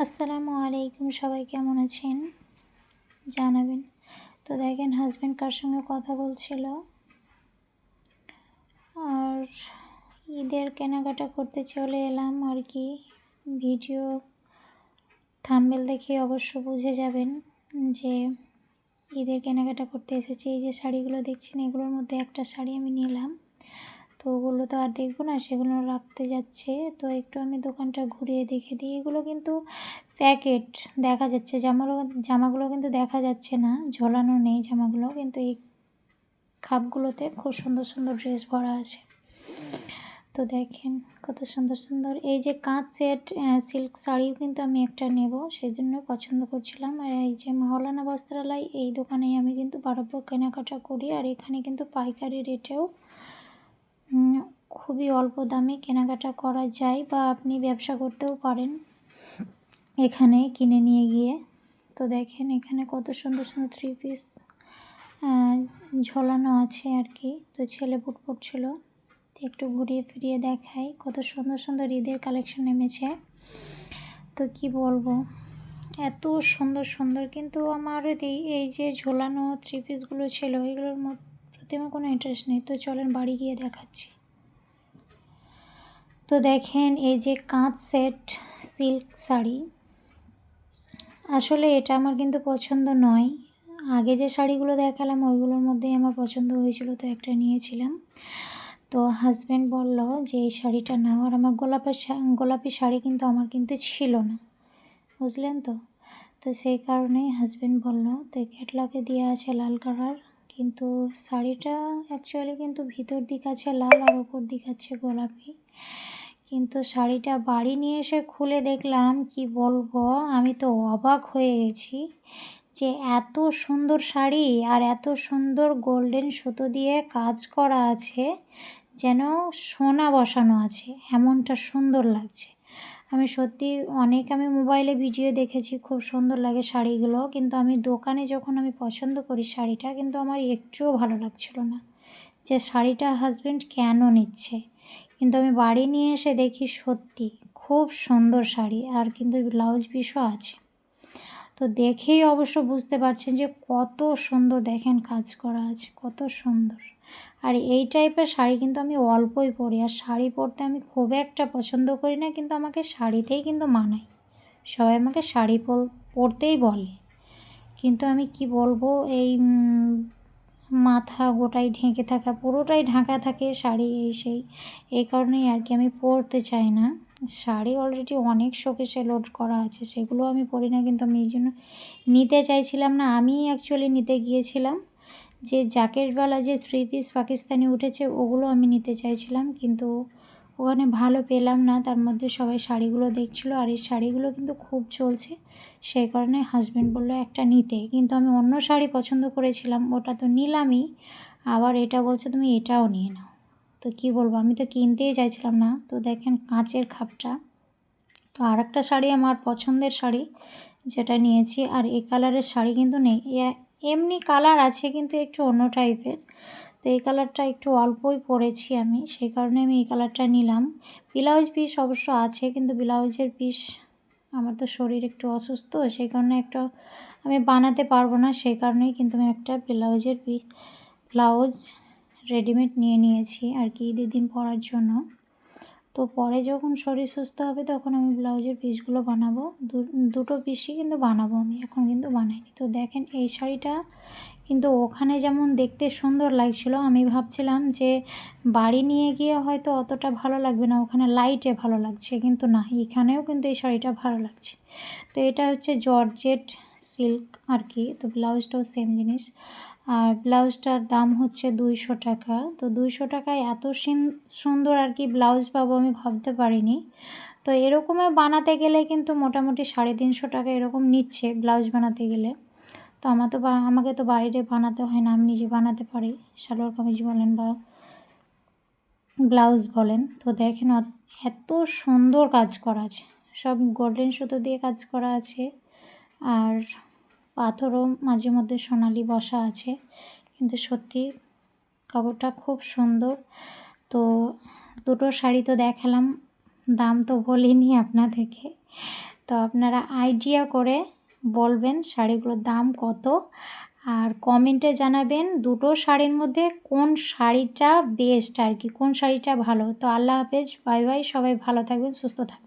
আসসালামু আলাইকুম, সবাই কেমন আছেন জানাবেন। তো দেখেন হাজব্যান্ড কার সঙ্গে কথা বলছিল, আর ঈদের কেনাকাটা করতে চলে এলাম আর কি। ভিডিও থাম্বনেল দেখে অবশ্য বুঝে যাবেন যে ঈদের কেনাকাটা করতে এসেছি। এই যে শাড়িগুলো দেখছেন, এগুলোর মধ্যে একটা শাড়ি আমি নিলাম, তো ওগুলো তো আর দেখবো না, সেগুলো রাখতে যাচ্ছে। তো একটু আমি দোকানটা ঘুরিয়ে দেখে দিই। এগুলো কিন্তু প্যাকেট দেখা যাচ্ছে, জামাগুলো কিন্তু দেখা যাচ্ছে না, ঝোলানো নেই জামাগুলো, কিন্তু এই খাপগুলোতে খুব সুন্দর সুন্দর ড্রেস ভরা আছে। তো দেখেন কত সুন্দর সুন্দর এই যে কাঁচ সেট সিল্ক শাড়িও কিন্তু আমি একটা নেব, সেই জন্য পছন্দ করছিলাম। আর এই যে মাওলানা বস্ত্রালয়, এই দোকানেই আমি কিন্তু বরাবর কেনাকাটা করি। আর এখানে কিন্তু পাইকারি রেটেও খুবই অল্প দামে কেনাকাটা করা যায়, বা আপনি ব্যবসা করতেও পারেন এখানে কিনে নিয়ে গিয়ে। তো দেখেন এখানে কত সুন্দর সুন্দর 3 পিস ঝোলানো আছে আর কি। তো ছেলে বুট পরছিল, একটু ঘুরিয়ে ফিরিয়ে দেখাই কত সুন্দর সুন্দর ঈদের কালেকশন নেমেছে। তো কি বলবো, এত সুন্দর সুন্দর, কিন্তু আমার এই যে ঝোলানো 3 পিসগুলো ছিল, এগুলোর প্রতি আমার কোনো ইন্টারেস্ট নেই। তো চলেন বাড়ি গিয়ে দেখাচ্ছি। তো দেখেন এই যে কাঁচ সেট সিল্ক শাড়ি, আসলে এটা আমার কিন্তু পছন্দ নয়। আগে যে শাড়িগুলো দেখালাম ওইগুলোর মধ্যেই আমার পছন্দ হয়েছিল, তো একটা নিয়েছিলাম। তো হাজব্যান্ড বলল যে এই শাড়িটা নাও। আর আমার গোলাপি শাড়ি কিন্তু আমার কিন্তু ছিল না, বুঝলেন তো। তো সেই কারণেই হাজব্যান্ড বলল, তো ক্যাটলগে দেওয়া আছে লাল কালার, কিন্তু শাড়িটা অ্যাকচুয়ালি কিন্তু ভিতর দিক আছে লাল আর ওপর দিক আছে গোলাপি। কিন্তু শাড়িটা বাড়ি নিয়ে এসে খুলে দেখলাম, কি বলবো, আমি তো অবাক হয়ে গেছি যে এত সুন্দর শাড়ি আর এত সুন্দর গোল্ডেন সুতো দিয়ে কাজ করা আছে, যেন সোনা বসানো আছে, এমনটা সুন্দর লাগছে। আমি মোবাইলে ভিডিও দেখেছি, খুব সুন্দর লাগে শাড়িগুলো, কিন্তু আমি দোকানে যখন আমি পছন্দ করি শাড়িটা, কিন্তু আমার একটুও ভালো লাগছিল না যে শাড়িটা হাজব্যান্ড কেন নিচ্ছে। কিন্তু আমি বাড়ি নিয়ে এসে দেখি সত্যি খুব সুন্দর শাড়ি, আর কিন্তু ব্লাউজ পিসও আছে। তো দেখেই অবশ্য বুঝতে পারছেন যে কত সুন্দর, দেখেন কাজ করা আছে কত সুন্দর। আর এই টাইপের শাড়ি কিন্তু আমি অল্পই পরি, আর শাড়ি পরতে আমি খুব একটা পছন্দ করি না, কিন্তু আমাকে শাড়িতেই কিন্তু মানায়। সবাই আমাকে শাড়ি পরতেই বলে, কিন্তু আমি কি বলবো, এই মাথা গোটাই ঢেকে থাকা, পুরোটাই ঢাকা থাকে শাড়ি, এই কারণেই আর কি আমি পরতে চাই না। শাড়ি অলরেডি অনেক শোকেসে লোড করা আছে, সেগুলো আমি পরি না, কিন্তু আমি এই জন্য নিতে চাইছিলাম না। আমি অ্যাকচুয়ালি নিতে গিয়েছিলাম যে জ্যাকেটওয়ালা যে 3 পিস পাকিস্তানি উঠেছে, ওগুলো আমি নিতে চাইছিলাম, কিন্তু ওখানে ভালো পেলাম না। তার মধ্যে সবাই শাড়িগুলো দেখছিল, আর এই শাড়িগুলো কিন্তু খুব চলছে, সেই কারণে হাজব্যান্ড বললো একটা নিতে। কিন্তু আমি অন্য শাড়ি পছন্দ করেছিলাম, ওটা তো নিলামই, আবার এটা বলছে তুমি এটাও নিয়ে নাও। তো কি বলবো, আমি তো কিনতেই চাইছিলাম না। তো দেখেন কাঁচের খাপটা। তো আর একটা শাড়ি আমার পছন্দের শাড়ি যেটা নিয়েছি, আর এই কালারের শাড়ি কিন্তু নেই, এমনি কালার আছে কিন্তু একটু অন্য টাইপের। তো এই কালারটা একটু অল্পই পরেছি আমি, সেই কারণে আমি এই কালারটা নিলাম। ব্লাউজ পিস অবশ্য আছে, কিন্তু ব্লাউজের পিস আমার তো শরীর একটু অসুস্থ, সেই কারণে একটা আমি বানাতে পারবো না, সেই কারণেই কিন্তু আমি একটা ব্লাউজ রেডিমেড নিয়ে নিয়েছি আর কি ঈদের দিন পরার জন্য। তো পরে যখন শরীর সুস্থ হবে তখন আমি ব্লাউজের পিসগুলো বানাবো, দুটো পিসই কিন্তু বানাবো আমি, এখন কিন্তু বানাইনি। তো দেখেন এই শাড়িটা কিন্তু ওখানে যেমন দেখতে সুন্দর লাগছিল, আমি ভাবছিলাম যে বাড়ি নিয়ে গিয়ে হয়তো অতটা ভালো লাগবে না, ওখানে লাইটে ভালো লাগছে, কিন্তু না, এখানেও কিন্তু এই শাড়িটা ভালো লাগছে। তো এটা হচ্ছে জর্জেট সিল্ক আর কি। তো ব্লাউজটাও সেম জিনিস, আর ব্লাউজটার দাম হচ্ছে 200 টাকা। তো 200 টাকায় এত সুন্দর আর কি ব্লাউজ পাবো আমি ভাবতে পারিনি। তো এরকমই বানাতে গেলে কিন্তু মোটামুটি 350 টাকা এরকম নিচ্ছে ব্লাউজ বানাতে গেলে। তো আমাকে তো বাইরে বানাতে হয় না, আমি নিজে বানাতে পারি, সালোয়ার কামিজ বলেন বা ব্লাউজ বলেন। তো দেখেন এত সুন্দর কাজ করা আছে, সব গোল্ডেন সুতো দিয়ে কাজ করা আছে, আর পাথরও মাঝে মধ্যে সোনালি বসা আছে, কিন্তু সত্যি কাপড়টা খুব সুন্দর। তো দুটো শাড়ি তো দেখালাম, দাম তো বলিনি আপনাদেরকে। তো আপনারা আইডিয়া করে বলবেন শাড়িগুলোর দাম কত, আর কমেন্টে জানাবেন দুটো শাড়ির মধ্যে কোন শাড়িটা বেস্ট আর কি, কোন শাড়িটা ভালো। তো আল্লাহ হাফেজ, বাই বাই, সবাই ভালো থাকবেন, সুস্থ থাকবেন।